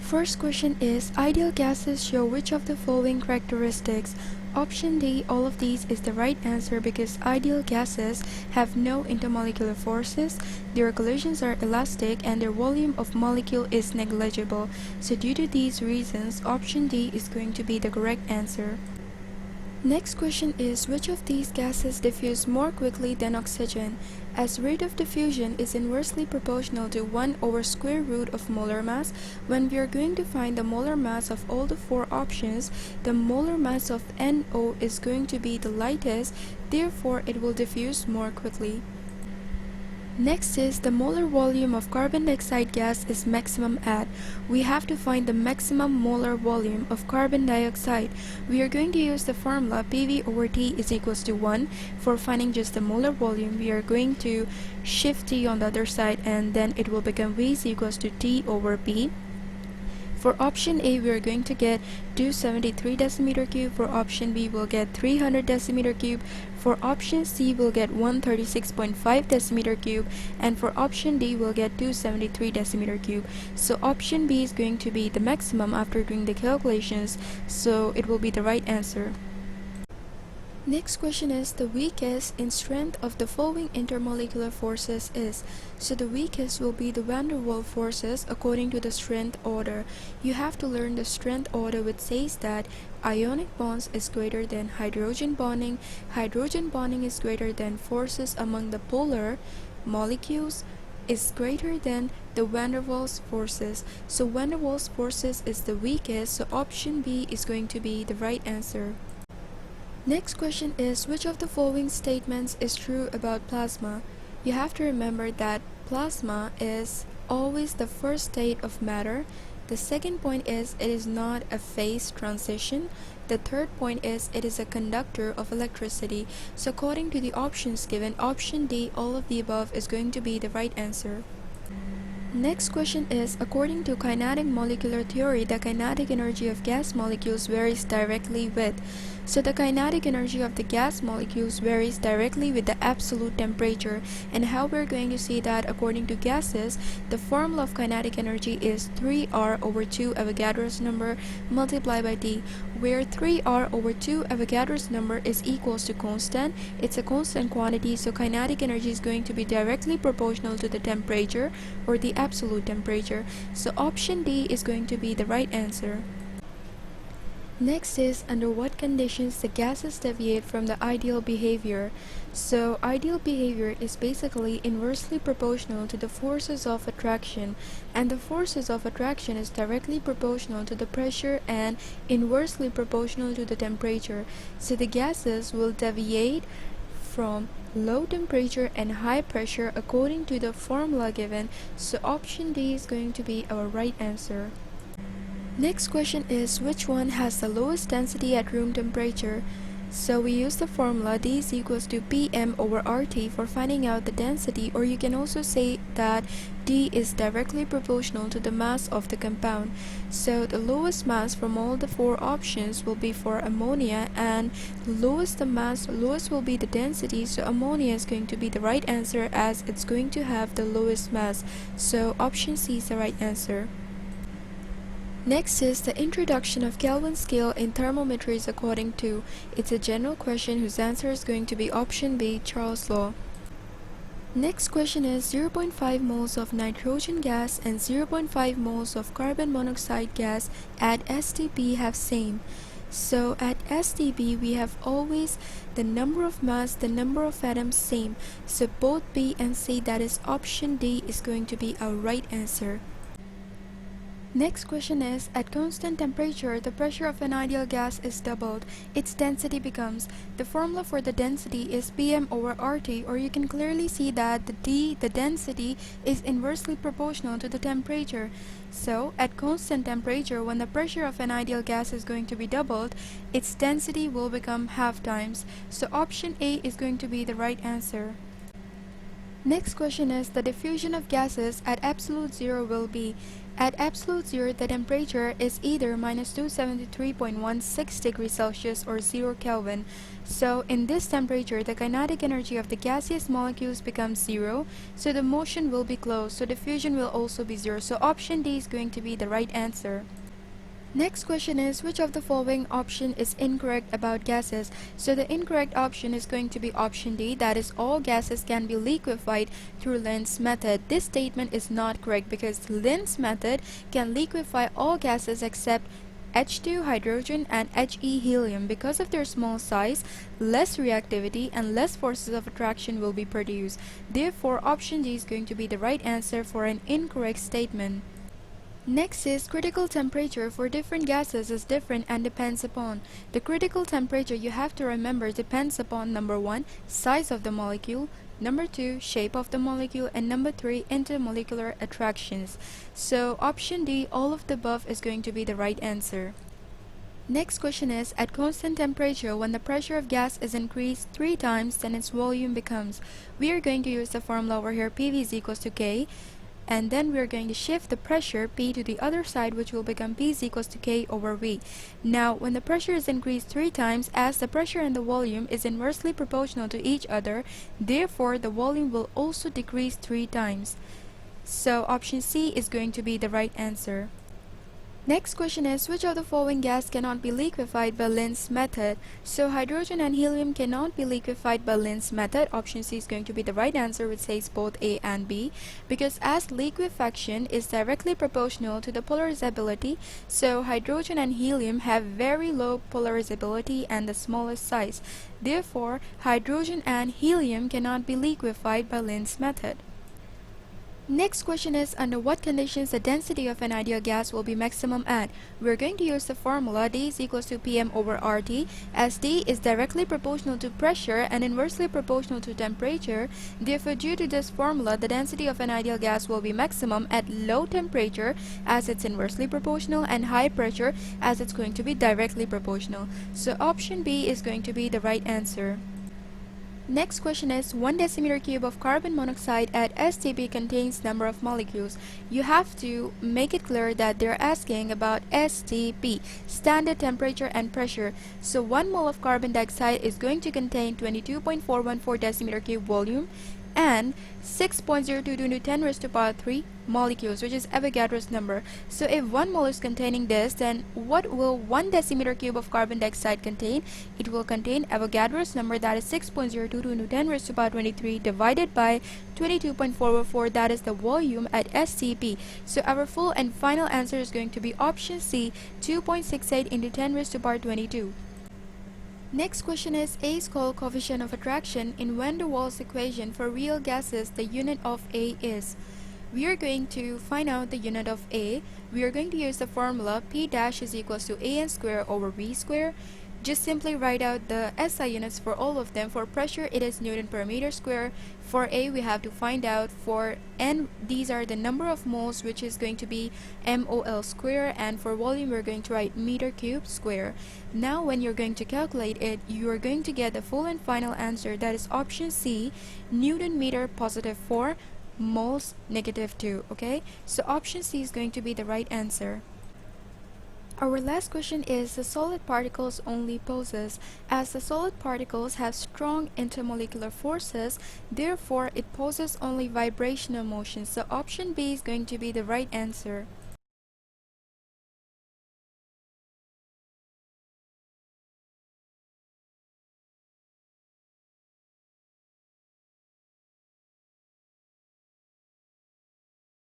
First question is, ideal gases show which of the following characteristics? Option D, all of these is the right answer because ideal gases have no intermolecular forces, their collisions are elastic, and their volume of molecule is negligible. So due to these reasons, option D is going to be the correct answer. Next question is, which of these gases diffuse more quickly than oxygen? As rate of diffusion is inversely proportional to 1 over square root of molar mass, when we are going to find the molar mass of all the four options, the molar mass of NO is going to be the lightest, therefore it will diffuse more quickly. Next is, the molar volume of carbon dioxide gas is maximum at. We have to find the maximum molar volume of carbon dioxide. We are going to use the formula PV over T is equals to 1. For finding just the molar volume, we are going to shift T on the other side and then it will become V is equals to T over P. For option A, we are going to get 273 decimeter cube. For option B, we'll get 300 decimeter cube. For option C, we'll get 136.5 decimeter cube. And for option D, we'll get 273 decimeter cube. So option B is going to be the maximum after doing the calculations. So it will be the right answer. Next question is, the weakest in strength of the following intermolecular forces is. So the weakest will be the van der Waal forces according to the strength order. You have to learn the strength order, which says that ionic bonds is greater than hydrogen bonding is greater than forces among the polar molecules is greater than the van der Waals forces. So van der Waals forces is the weakest, so option B is going to be the right answer. Next question is, which of the following statements is true about plasma? You have to remember that plasma is always the first state of matter. The second point is, it is not a phase transition. The third point is, it is a conductor of electricity. So according to the options given, option D, all of the above, is going to be the right answer. Next question is, according to kinetic molecular theory, the kinetic energy of gas molecules varies directly with. So the kinetic energy of the gas molecules varies directly with the absolute temperature. And how we're going to see that according to gases, the formula of kinetic energy is 3R over 2 Avogadro's number multiplied by T, where 3R over 2 Avogadro's number is equals to constant. It's a constant quantity, so kinetic energy is going to be directly proportional to the temperature or the absolute temperature. So option D is going to be the right answer. Next is, under what conditions the gases deviate from the ideal behavior. So ideal behavior is basically inversely proportional to the forces of attraction, and the forces of attraction is directly proportional to the pressure and inversely proportional to the temperature. So the gases will deviate from low temperature and high pressure according to the formula given. So option D is going to be our right answer. Next question is, which one has the lowest density at room temperature? So we use the formula D is equals to PM over RT for finding out the density, or you can also say that D is directly proportional to the mass of the compound. So the lowest mass from all the four options will be for ammonia, and lowest the mass, lowest will be the density, so ammonia is going to be the right answer as it's going to have the lowest mass. So option C is the right answer. Next is the introduction of Kelvin scale in thermometry is according to. It's a general question whose answer is going to be option B, Charles' law. Next question is, 0.5 moles of nitrogen gas and 0.5 moles of carbon monoxide gas at STP have same. So at STP we have always the number of mass, the number of atoms same. So both B and C, that is option D, is going to be our right answer. Next question is, at constant temperature, the pressure of an ideal gas is doubled. Its density becomes. The formula for the density is PM over RT, or you can clearly see that the density, is inversely proportional to the temperature. So, at constant temperature, when the pressure of an ideal gas is going to be doubled, its density will become half times. So option A is going to be the right answer. Next question is the diffusion of gases at absolute zero will be. At absolute zero, the temperature is either minus 273.16 degrees Celsius or 0 Kelvin. So in this temperature, the kinetic energy of the gaseous molecules becomes zero, so the motion will be closed, so diffusion will also be zero. So option D is going to be the right answer. Next question is which of the following option is incorrect about gases? So the incorrect option is going to be option D, that is all gases can be liquefied through Lenz's method. This statement is not correct because Lenz's method can liquefy all gases except H2 hydrogen and He helium. Because of their small size, less reactivity and less forces of attraction will be produced. Therefore, option D is going to be the right answer for an incorrect statement. Next is critical temperature for different gases is different and depends upon. The critical temperature you have to remember depends upon number 1, size of the molecule, number 2, shape of the molecule, and number 3, intermolecular attractions. So option D, all of the above is going to be the right answer. Next question is, at constant temperature, when the pressure of gas is increased 3 times, then its volume becomes. We are going to use the formula over here, PV is equals to K. And then we're going to shift the pressure P to the other side, which will become P is equals to K over V. Now, when the pressure is increased 3 times, as the pressure and the volume is inversely proportional to each other, therefore the volume will also decrease 3 times. So option C is going to be the right answer. Next question is, which of the following gas cannot be liquefied by Lenz's method? So hydrogen and helium cannot be liquefied by Lenz's method. Option C is going to be the right answer, which says both A and B, because as liquefaction is directly proportional to the polarizability, so hydrogen and helium have very low polarizability and the smallest size. Therefore, hydrogen and helium cannot be liquefied by Lenz's method. Next question is, under what conditions the density of an ideal gas will be maximum at? We're going to use the formula D is equals to Pm over RT, as D is directly proportional to pressure and inversely proportional to temperature. Therefore, due to this formula, the density of an ideal gas will be maximum at low temperature as it's inversely proportional, and high pressure as it's going to be directly proportional. So option B is going to be the right answer. Next question is, 1 decimeter cube of carbon monoxide at STP contains number of molecules. You have to make it clear that they're asking about STP, standard temperature and pressure. So 1 mole of carbon dioxide is going to contain 22.414 decimeter cube volume and 6.022 into 10 raised to power 3 molecules, which is Avogadro's number. So if 1 mole is containing this, then what will 1 decimeter cube of carbon dioxide contain? It will contain Avogadro's number, that is 6.022 into 10 raised to power 23 divided by 22.414, that is the volume at STP. So our full and final answer is going to be option C, 2.68 into 10 raised to power 22. Next question is, A is called coefficient of attraction. In van der Waals equation for real gases, the unit of A is. We are going to find out the unit of A. We are going to use the formula P dash is equals to AN square over V square. Just simply write out the SI units for all of them. For pressure, it is Newton per meter square. For A, we have to find out. For N, these are the number of moles, which is going to be MOL square. And for volume, we're going to write meter cube square. Now, when you're going to calculate it, you are going to get the full and final answer. That is option C, Newton meter positive 4, moles negative 2. Okay, so option C is going to be the right answer. Our last question is, the solid particles only poses. As the solid particles have strong intermolecular forces, therefore it poses only vibrational motion. So option B is going to be the right answer.